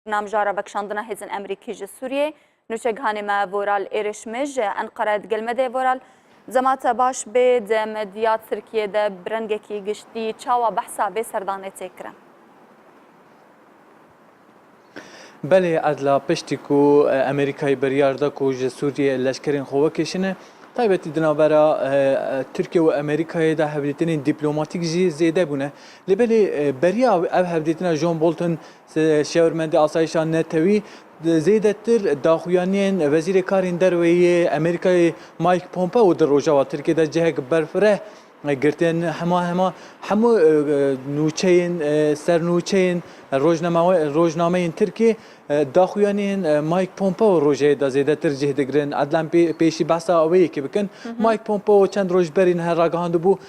نامجارة بکشاندنا هزن أمریکی جه سوریه نوچگهانی ما ورال ایرشمج انقره گلمده ورال زمات باش به مدیات ترکیه ده برنگکی گشتی چاوا بحثا به سردانه تکرم. بله عدلا پشتی کو امریکای بریارده کو جه سوریه لشکرین خواه کشنه تایبەتی دنابەرە تورکیا و ئەمریکای دا هەولێتنین دیپلۆماتیک جی زێدە بوونە لەبەرێ بەریا ئەو هەولێتنە ژۆن بۆڵتن شێورمەندی ئاسایشان نەتەوی زێدەتر داخویانیان وەزیرێ کارین دەروەیە ئەمریکای مایک پۆمپە و دڕۆژاوە تورکیەدا جەهێک بەرفرە گرتن هەموو نوچەین سەرنوچەین ڕۆژنامەین تورکی داخویانین مایک پۆمپە و ڕۆژەیەدا زێدەتر جێ دەگرن ئەدلان پێشی باسا ئەوەیەکی بکەن مایک پۆمپە و چەند ڕۆژ بەرین هەر ڕاگەهاند بوو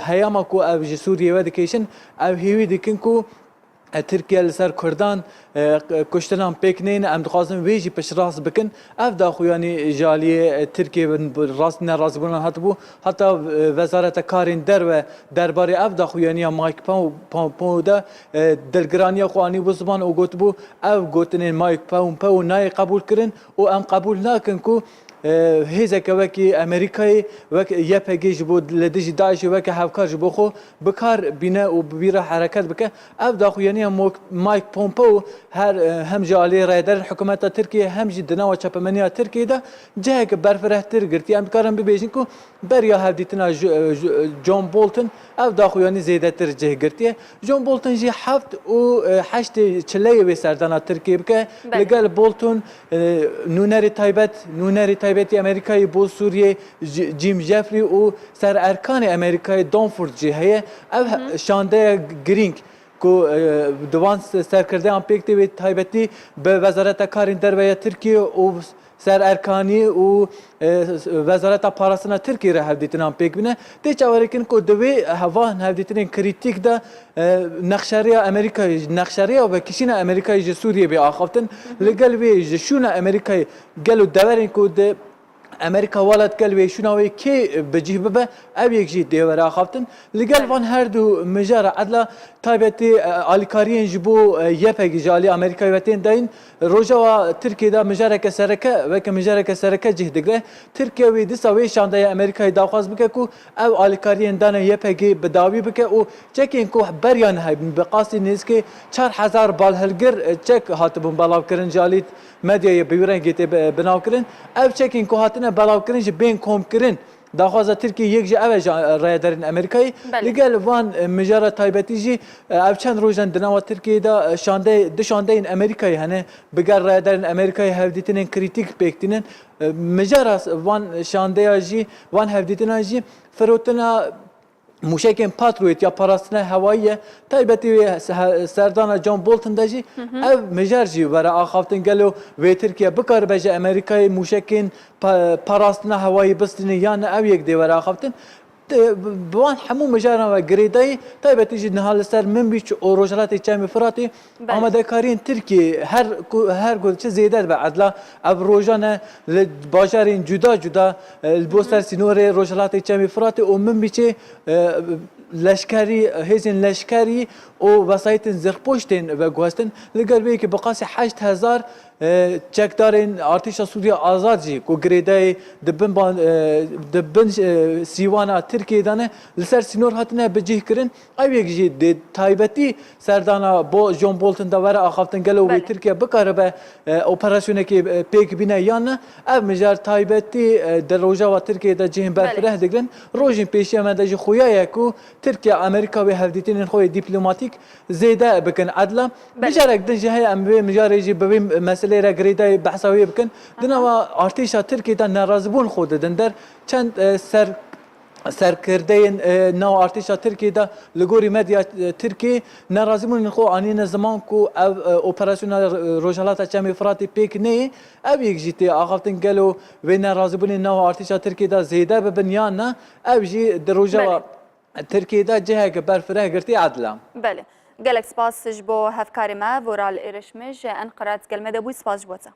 هەیەما کو ئەو ji سووریەوە دەکەیشن ئەو هێوی دکن کو ترکیه لسر کردان کشتنان پیکنین ام دخواستن ویجی پشراس بکن اف داخویانی جالی ترکیه راست نه راست بودن حتی وزارت کارین در و درباره اف داخویانی مایک پومپو دا دلگرانی خوانی و زبان او گوت بو اف گوتنین مایک پومپو نای قبول کرن و ام قبول نکن کو هیزک وکی امریکای وک یپگیج بود لدیج داعش وک هفکار جبو خو بکار بینه و بیره حرکت بکه اف داخویانی مایک پومپو هم جالی رایدر حکومت ترکیه هم جدنا و چپمنیا ترکیه دا جهک برفره تر گرتی ام کارم ببیجن کو بریا هفدیتنا جون بولتن اف داخویانی زیاده تر جه گرتیه جون بولتن جی هفت و هشت چلیه به سردان ترکیه بکه لگل بولتن نونری تایبەتی ئەمریکای بۆ سووریێ جیم جەفری و سەر ئەرکانی ئەمریکای دۆنفورد جی هەیە ئەو شاندەیە گرنگ کو دوان سەرکردیان پێک دەوێت تایبەتی بە وەزارەتە کارین دەربەیە تورکیە و سەر ئەرکانی و وەزارەتە پاراستنا تورکی را هەولێتنان پێک بنە تێ چاوەڕێکردن کو دەوێ هەڤان هەولێتنین کریتیکدا نەخشەریە ئەمریکای نەخشەریە و بەکشینە ئەمریکای ji سووریە بێ ئاخەفتن لەگەل وێ ji شوونە ئەمریکای گەل و دەوەرین کو امریکا ولات قال ويشوناوي كي بجيه ببا ابيك جي ديورا خافتن لقال فان هردو مجارة عدلا تايبتي الكاريين جبو يبهج جالي امريكا وتين داين روجا تركيا دا مجارة كسركة وك مجارة كسركة جه دقله تركيا ويدسا ويشان دا امريكا داخواز بكو او الكاريين دانا يبهج بداوي بك او تشكين كو بريان هاي بقاسي نيسكي 4000 بالهلجر تشك هاتبون بلاو كرن جاليت مدیا بیرون گیت بناو کردن اف چکین که هاتنه بلاو کردن جه بین کم کردن داخوازه ترکیه یک جه اوه رایدارین امریکایی لگل وان مجاره تایبتی جه اف چند روزن دنوا ترکیه دا شانده این امریکایی هنه بگر رایدارین امریکایی هفدیتنین کریتیک پیکتنین مجاره وان شانده جه وان هفدیتنا جه فروتنا موشکین پاترویت یا پاراستنا هوایی تایبتی سردان جون بولتن داشی او مجرجی برای آخافتن گلو و ترکیه بکار بجه امریکای موشکین پاراستنا هوایی بستنی یا نه او یک دیوار آخافتن بوان همو مجارنا و گریدای تایبتی جد نهال سر من بیچ اوروجلات چامی فراتی آماده کارین ترکیه هر گل چه زیاده به عدلا او روزانه باجارین جدا البوستر سینور روجلات چامی فراتی و من بیچ لشکری هزین لشکری و وسایت زرپوشتین و گوستن لگر بی که بقاسی 8000 چکدارین ارتش سوریه آزادی کو گریدای دبن سیوانا ترکیه دانه لسر سینور هاتنه بجه کرن اویک جی تایبتی سردانا با جون بولتن داور آخافتن گلو و ترکیه بکاره به اپراسیونه که پیک بینه یانه او مجار تایبتی در روزا و ترکیه دا جهن برفره دگرن روزین پیشی من دا جی خویایه کو ترکیه امریکا و هفدیتین خوی دیپلماتیک زیده بکن عدلا مجارک دن جهه اموی مجاری جی ببین مسئله را گریدای بحثاوی بکن دنوا ارتشا ترکیه دا ناراضبون خود دندر چند سرکردین نو ارتشا ترکیه دا لگوری مدیا ترکیه ناراضبون خو آنین زمان کو اپراسیون روجالات چمی فراتی پیک نه او یک جیتی آخافتن گلو و ناراضبون نو ارتشا ترکیه دا زیده ببنیان نه او جی دروجا ترکیه دا جهه برفره گرتی عدلا بله گلک سپاس جبو هفکاری ما ورال ایرشمج انقرات گلمه دبوی سپاس جبوتا